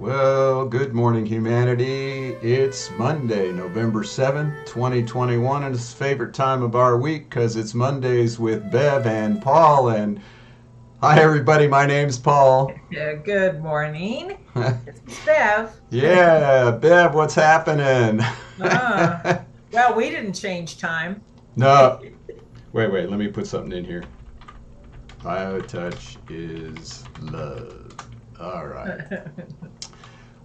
Well, good morning, humanity. It's Monday, November 7th, 2021, and it's the favorite time of our week because it's Mondays with Bev and Paul. And hi, everybody, my name's Paul. Yeah, good morning. It's Miss Bev. Yeah, Bev, what's happening? Ah, well, we didn't change time. No, wait, let me put something in here. BioTouch is love. All right.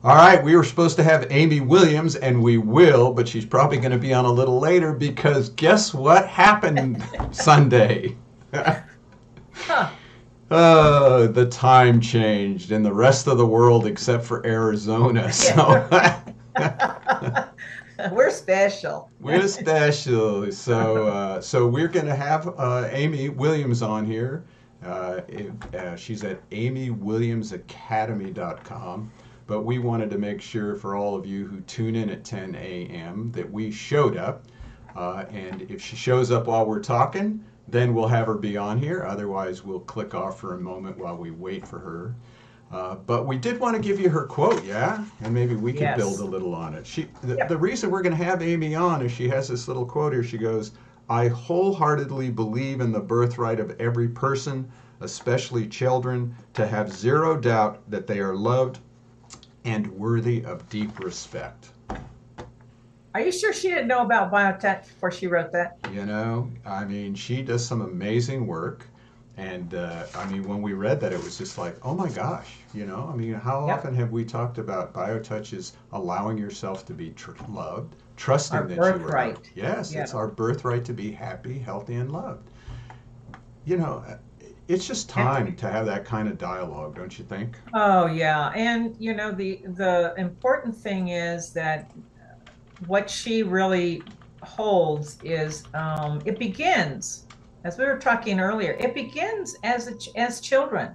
All right, we were supposed to have Amy Williams, and we will, but she's probably going to be on a little later because guess what happened Sunday? Huh. The time changed in the rest of the world except for Arizona. Yeah, So right. We're special. we're special. So we're going to have Amy Williams on here. She's at amywilliamsacademy.com. But we wanted to make sure for all of you who tune in at 10 a.m. that we showed up. And if she shows up while we're talking, then we'll have her be on here. Otherwise, we'll click off for a moment while we wait for her. But we did want to give you her quote, yeah? And maybe we could build Yes. a little on it. The Yep. reason we're going to have Amy on is she has this little quote here. She goes, I wholeheartedly believe in the birthright of every person, especially children, to have zero doubt that they are loved and worthy of deep respect. Are you sure she didn't know about biotech before she wrote that? I mean, she does some amazing work. And I mean, when we read that, it was just like, oh my gosh, I mean, how Yep. often have we talked about BioTouch is allowing yourself to be loved, trusting Our that you are loved? birthright. Yes, Yeah. it's our birthright to be happy, healthy, and loved. You know, uh, it's just And time to have that kind of dialogue, don't you think? oh yeah. And the important thing is that what she really holds is it begins, as we were talking earlier, it begins as children.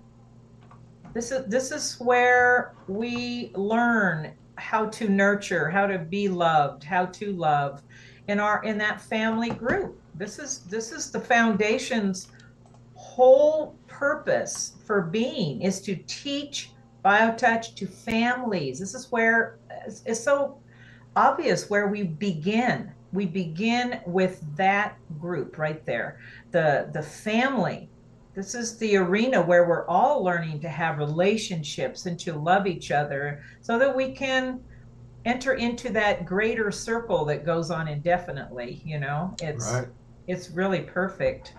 This is where we learn how to nurture, how to be loved, how to love in that family group. This is the foundation's whole purpose for being, is to teach biotouch to families. This is where it's so obvious where we begin. We begin with that group right there, the family. This is the arena where we're all learning to have relationships and to love each other so that we can enter into that greater circle that goes on indefinitely. Right. It's really perfect.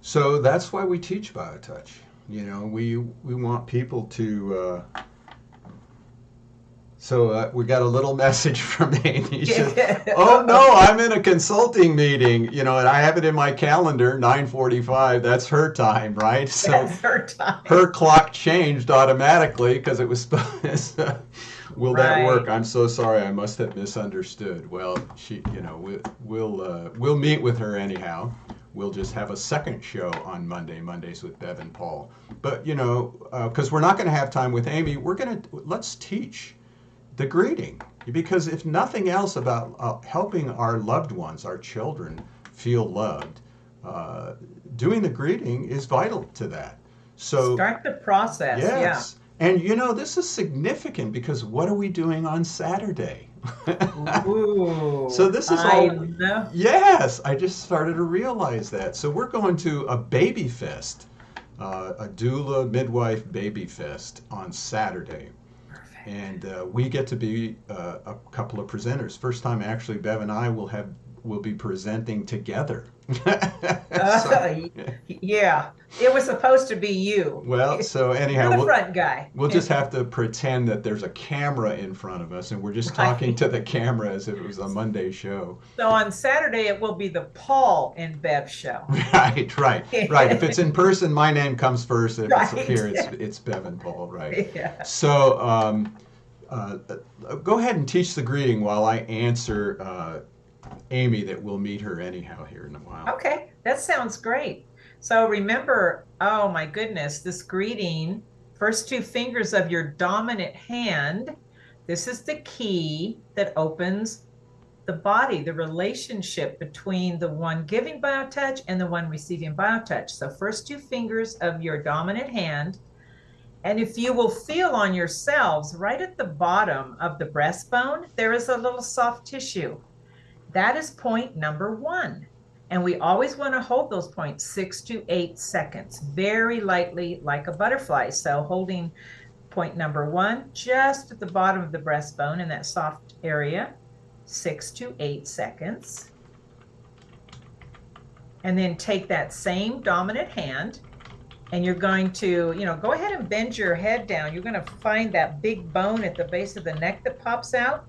So that's why we teach BioTouch. We want people to. We got a little message from Amy. She says, "Oh no, I'm in a consulting meeting. And I have it in my calendar, 9:45. That's her time, right? So That's her time. her clock changed automatically because it was supposed. Will that work? Right. I'm so sorry. I must have misunderstood. Well, we'll meet with her anyhow. We'll just have a second show on Mondays with Bev and Paul. But because we're not going to have time with Amy, let's teach the greeting, because if nothing else about helping our loved ones, our children, feel loved, uh, doing the greeting is vital to that. So Start the process. Yeah. yes. And this is significant because what are we doing on Saturday? So Ooh, this is I all, know. yes, I just started to realize that. So we're going to a baby fest, a doula midwife baby fest on Saturday. Perfect. And we get to be a couple of presenters. First time actually, Bev and I will be presenting together. So, Uh, yeah, it was supposed to be you. well, so You're anyhow, the front guy. we'll just have to pretend that there's a camera in front of us and we're just talking Right. to the camera as if it was a Monday show. So on Saturday, it will be the Paul and Bev show. Right. If it's in person, my name comes first. If it's Right. here, it's Bev and Paul, right? Yeah. So uh, go ahead and teach the greeting while I answer Amy that we'll meet her anyhow here in a while. Okay, that sounds great. So remember, oh my goodness, this greeting, first two fingers of your dominant hand, this is the key that opens the body, the relationship between the one giving biotouch and the one receiving biotouch. So first two fingers of your dominant hand, And if you will feel on yourselves, right at the bottom of the breastbone, there is a little soft tissue. That is point number 1. And we always want to hold those points 6 to 8 seconds, very lightly, like a butterfly. So holding point number 1 just at the bottom of the breastbone in that soft area, 6 to 8 seconds. And then take that same dominant hand, and you're going to, go ahead and bend your head down. You're going to find that big bone at the base of the neck that pops out.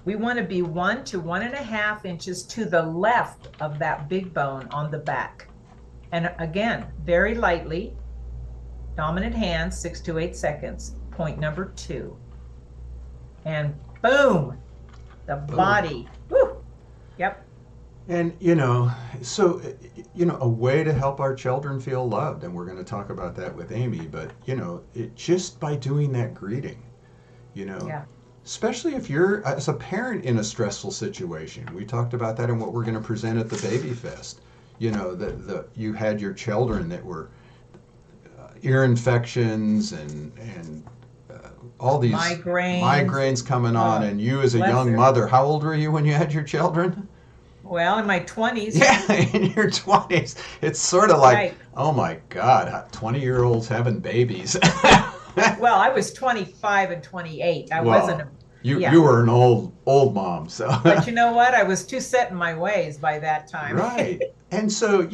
We want to be 1 to 1.5 inches to the left of that big bone on the back. And again, very lightly, dominant hand, 6 to 8 seconds. Point number 2. And boom, the body. Woo. Yep. And, so, a way to help our children feel loved, and we're going to talk about that with Amy, but, just by doing that greeting, Yeah. especially if you're, as a parent, in a stressful situation. We talked about that in what we're going to present at the Baby Fest. You had your children that were ear infections and all these migraines coming on, and you as a young mother, how old were you when you had your children? Well, in my 20s. Yeah, in your 20s. It's sort of like, oh my God, 20-year-olds having babies. Well, I was 25 and 28. I wasn't a... You were an old mom, so. But you know what? I was too set in my ways by that time. Right. And so,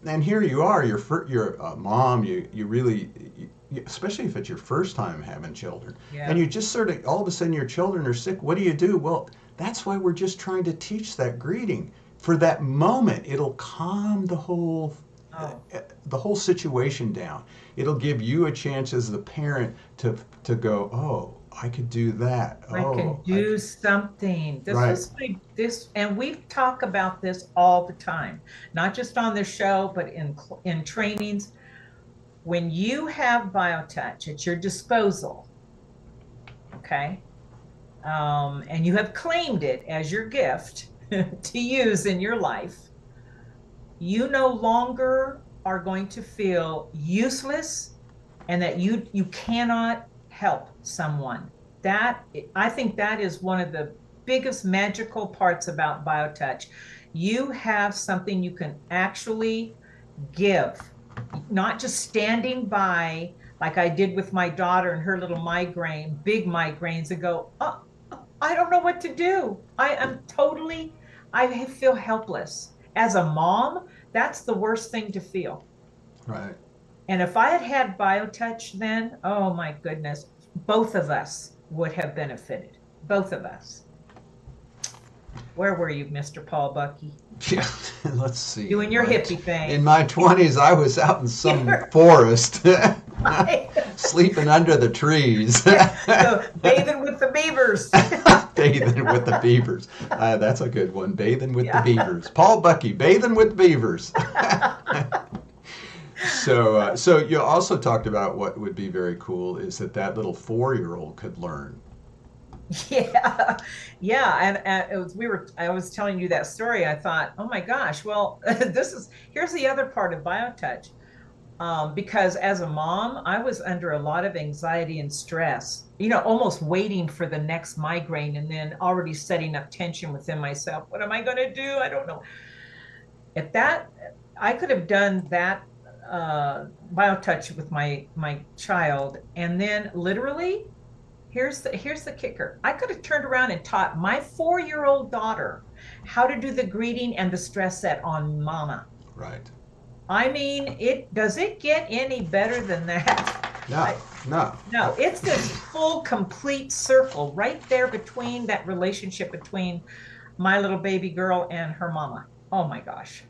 and here you are, you're a mom, you really, especially if it's your first time having children, and you just sort of, all of a sudden your children are sick, what do? Well, that's why we're just trying to teach that greeting. For that moment, it'll calm the whole situation down. It'll give you a chance as the parent to go, oh, I could do that. I can do something. And we talk about this all the time, not just on the show, but in trainings. When you have BioTouch at your disposal, okay, and you have claimed it as your gift to use in your life, you no longer are going to feel useless and that you cannot help someone. I think that is one of the biggest magical parts about BioTouch. You have something you can actually give, not just standing by like I did with my daughter and her little big migraines, and go, oh, I don't know what to do. I feel helpless. As a mom, that's the worst thing to feel. Right. And if I had BioTouch then, oh my goodness, both of us would have benefited. Both of us. Where were you, Mr. Paul Bucky? Yeah, let's see. Doing your hippie thing. In my 20s, I was out in some forest, sleeping under the trees. So, bathing with the beavers. Bathing with the beavers. That's a good one. Bathing with the beavers. Paul Bucky, bathing with beavers. So you also talked about what would be very cool is that little 4-year-old could learn. Yeah. And I was telling you that story. I thought, oh my gosh, well, here's the other part of BioTouch. Because as a mom, I was under a lot of anxiety and stress, almost waiting for the next migraine and then already setting up tension within myself. What am I going to do? I don't know. I could have done that BioTouch with my child, and then literally, here's the kicker. I could have turned around and taught my 4-year-old daughter how to do the greeting and the stress set on mama. Right. I mean, does it get any better than that? No. It's this full, complete circle right there between that relationship between my little baby girl and her mama. Oh my gosh.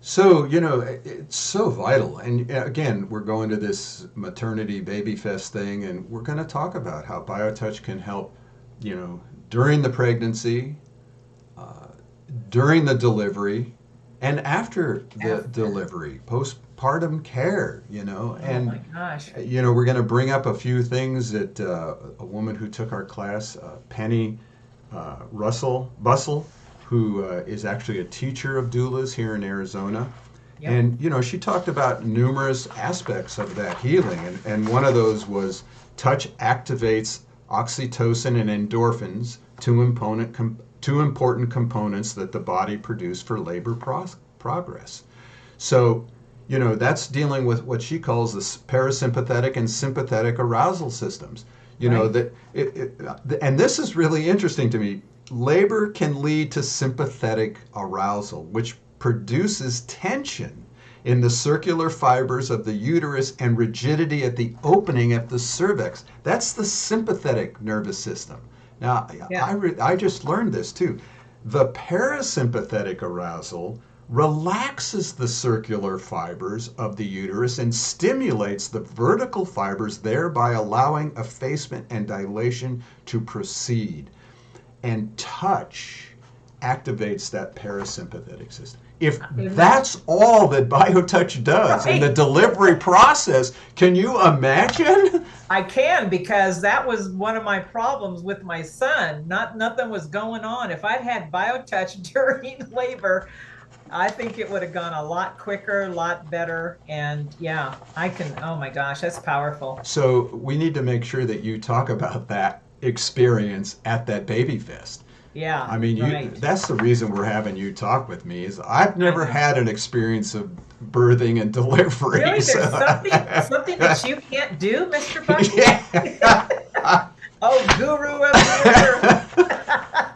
So, it's so vital. And again, we're going to this maternity baby fest thing, and we're going to talk about how BioTouch can help, during the pregnancy, during the delivery, and after the delivery, postpartum care, and oh my gosh. We're going to bring up a few things that a woman who took our class, Penny Bussell, who is actually a teacher of doulas here in Arizona, Yep. And, she talked about numerous aspects of that healing. And one of those was touch activates oxytocin and endorphins, two important components that the body produce for labor progress. So, that's dealing with what she calls the parasympathetic and sympathetic arousal systems. That and this is really interesting to me. Labor can lead to sympathetic arousal, which produces tension in the circular fibers of the uterus and rigidity at the opening of the cervix. That's the sympathetic nervous system. Now, Yeah. I just learned this too. The parasympathetic arousal relaxes the circular fibers of the uterus and stimulates the vertical fibers, thereby allowing effacement and dilation to proceed. And touch activates that parasympathetic system. If that's all that BioTouch does in the delivery process, can you imagine? I can, because that was one of my problems with my son. Nothing was going on. If I'd had BioTouch during labor, I think it would have gone a lot quicker, a lot better. And yeah, oh my gosh, that's powerful. So we need to make sure that you talk about that experience at that Baby Fest. Yeah. I mean, right. That's the reason we're having you talk with me, is I've never had an experience of birthing and delivery. Really? So. There's something that you can't do, Mr. Bucky? Yeah. Oh, guru of the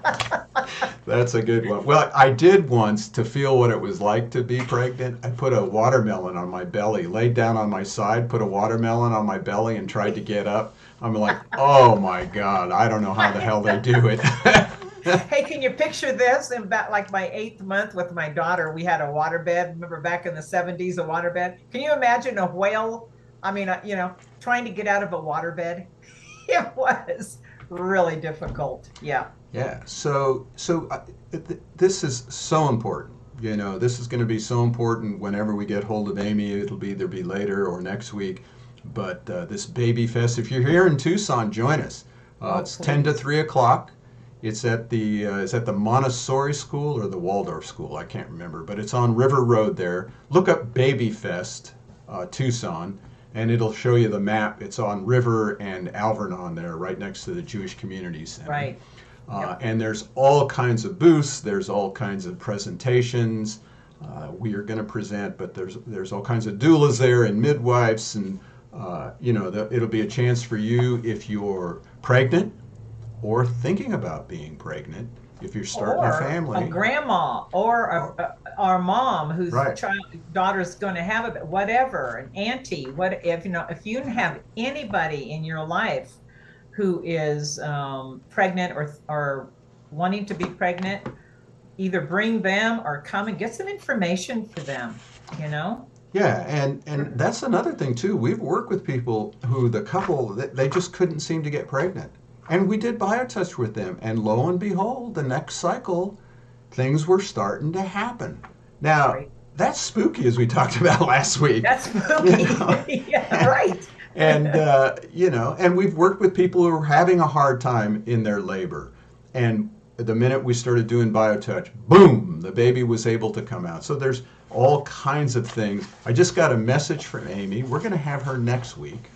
That's a good one. Well, I did once, to feel what it was like to be pregnant. I put a watermelon on my belly, laid down on my side, put a watermelon on my belly, and tried to get up. I'm like, oh my God, I don't know how the hell they do it. Hey, can you picture this? In about like my 8th month with my daughter, we had a waterbed. Remember back in the 70s, a waterbed? Can you imagine a whale? I mean, trying to get out of a waterbed? It was really difficult. Yeah. Yeah. So this is so important. This is going to be so important whenever we get hold of Amy. It'll either be later or next week. But this Baby Fest, if you're here in Tucson, join us. It's please. 10 to 3 o'clock. It's at the Montessori School or the Waldorf School. I can't remember, but it's on River Road there. Look up Baby Fest, Tucson, and it'll show you the map. It's on River and Alvernon there, right next to the Jewish Community Center. Right. Yep. And there's all kinds of booths. There's all kinds of presentations. We are going to present, but there's all kinds of doulas there and midwives, and it'll be a chance for you if you're pregnant or thinking about being pregnant, if you're starting a family. A grandma or our mom whose Right. daughter's going to have whatever, an auntie. If you have anybody in your life who is pregnant or wanting to be pregnant, either bring them or come and get some information for them. Yeah, and that's another thing too. We've worked with people who the couple, they just couldn't seem to get pregnant. And we did BioTouch with them, and lo and behold, the next cycle, things were starting to happen. Now, Right. that's spooky, as we talked about last week. That's spooky. Yeah, right. And and we've worked with people who are having a hard time in their labor. And the minute we started doing BioTouch, boom, the baby was able to come out. So there's all kinds of things. I just got a message from Amy. We're going to have her next week,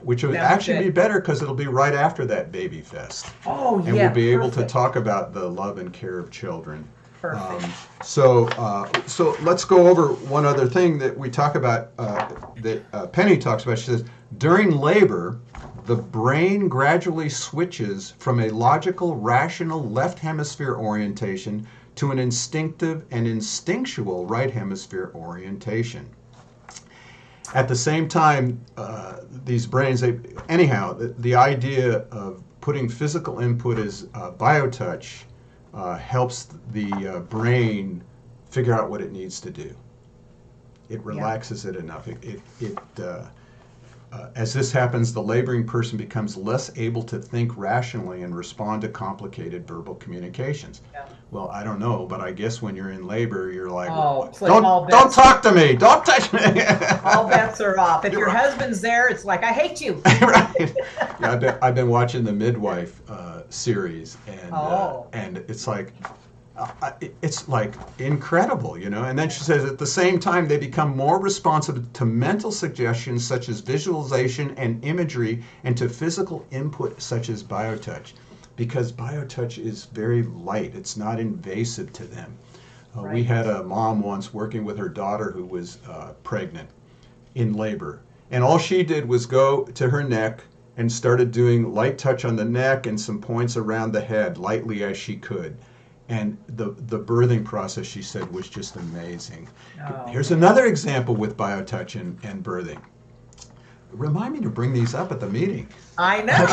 which would That's actually good. be better because it'll be right after that Baby Fest. Oh, And yeah. we'll be able to perfect. talk about the love and care of children. Perfect. So let's go over one other thing that we talk about, that Penny talks about. She says, during labor, the brain gradually switches from a logical, rational left hemisphere orientation to an instinctive and instinctual right hemisphere orientation. At the same time, these brains, the idea of putting physical input as BioTouch helps the brain figure out what it needs to do. It relaxes it enough. As this happens, the laboring person becomes less able to think rationally and respond to complicated verbal communications. Yeah. Well, I don't know, but I guess when you're in labor, you're like, Oh, it's like all don't bets- talk to me, don't touch me. All bets are off. If You're your right. husband's there, it's like, I hate you. Right. Yeah, I've been watching the Midwife series, and Oh. and it's like, it's like incredible, you know. And then she says at the same time they become more responsive to mental suggestions such as visualization and imagery, and to physical input such as biotouch, because biotouch is very light. It's not invasive to them. Right. We had a mom once working with her daughter who was pregnant in labor, and all she did was go to her neck and started doing light touch on the neck and some points around the head, lightly as she could. And the birthing process, she said, was just amazing. Oh. Here's another example with biotouch and birthing. Remind me to bring these up at the meeting. I know.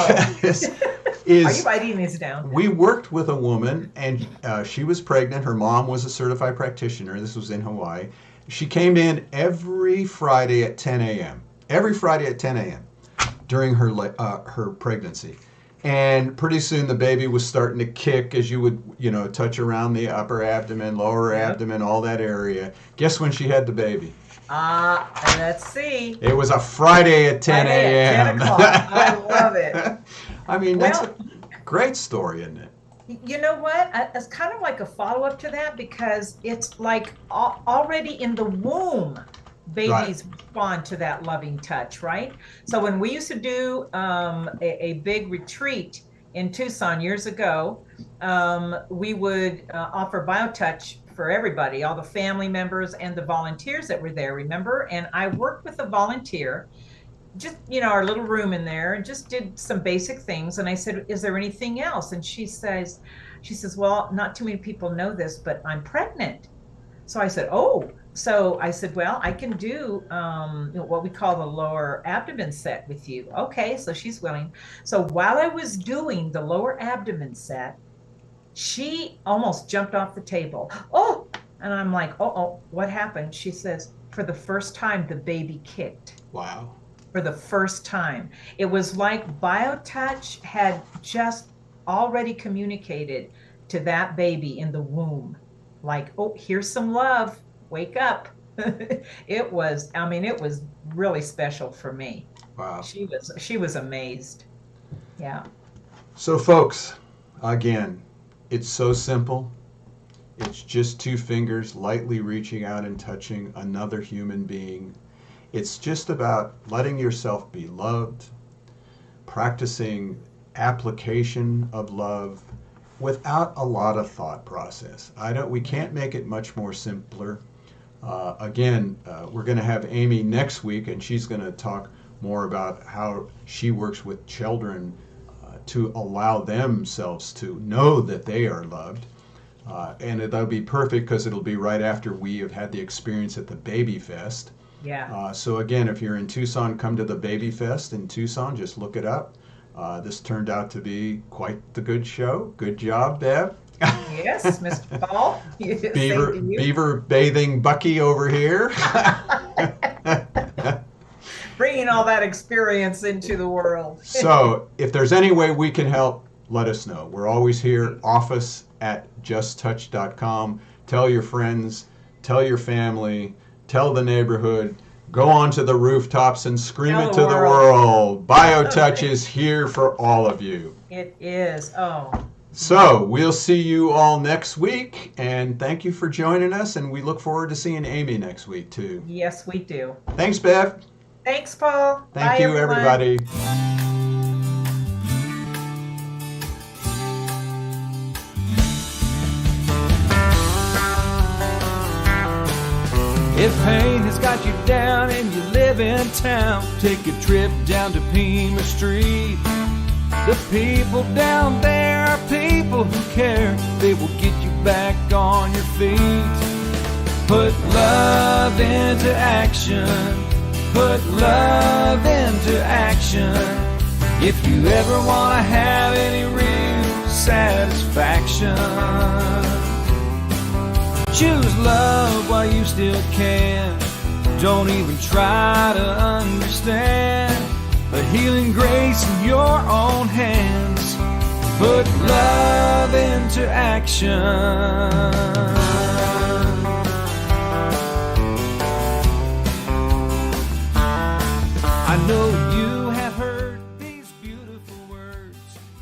Are you writing these down? We worked with a woman, and she was pregnant. Her mom was a certified practitioner. This was in Hawaii. She came in every Friday at 10 a.m. Every Friday at 10 a.m. during her pregnancy. And pretty soon the baby was starting to kick as you would, you know, touch around the upper abdomen, lower abdomen, all that area. Guess when she had the baby? Let's see. It was a Friday at 10 a.m. 10 o'clock. I love it. I mean, that's a great story, isn't it? You know what? It's kind of like a follow-up to that, because it's like already in the womb, babies respond to that loving touch, right? So when we used to do a big retreat in Tucson years ago, we would offer BioTouch for everybody, all the family members and the volunteers that were there, remember? And I worked with a volunteer, just, you know, our little room in there, and just did some basic things. And I said, is there anything else? And she says, well, not too many people know this, but I'm pregnant. So I said, oh. So I said, well, I can do what we call the lower abdomen set with you. Okay, so she's willing. So while I was doing the lower abdomen set, she almost jumped off the table. Oh, and I'm like, oh, what happened? She says, for the first time, the baby kicked. Wow. For the first time. It was like BioTouch had just already communicated to that baby in the womb, like, oh, here's some love. Wake up. It was really special for me. Wow. She was amazed. Yeah. So folks, again, it's so simple. It's just two fingers lightly reaching out and touching another human being. It's just about letting yourself be loved, practicing application of love without a lot of thought process. We can't make it much more simpler. We're going to have Amy next week, and she's going to talk more about how she works with children to allow themselves to know that they are loved. And that'll be perfect because it'll be right after we have had the experience at the Baby Fest. Yeah. So again, if you're in Tucson, come to the Baby Fest in Tucson. Just look it up. This turned out to be quite the good show. Good job, Bev. Yes, Mr. Paul. Beaver bathing Bucky over here. Bringing all that experience into the world. So if there's any way we can help, let us know. We're always here, office@justtouch.com. Tell your friends, tell your family, tell the neighborhood. Go onto the rooftops and scream it to the world. BioTouch is here for all of you. It is. Oh. So we'll see you all next week, and thank you for joining us, and we look forward to seeing Amy next week too. Yes, we do. Thanks, Bev. Thanks, Paul. Thank you, everyone. everybody. If pain has got you down and you live in town, take a trip down to Pima Street. The people down there are people who care. They will get you back on your feet. Put love into action. Put love into action. If you ever want to have any real satisfaction, choose love while you still can. Don't even try to understand. A healing grace in your own hands. Put love into action. I know you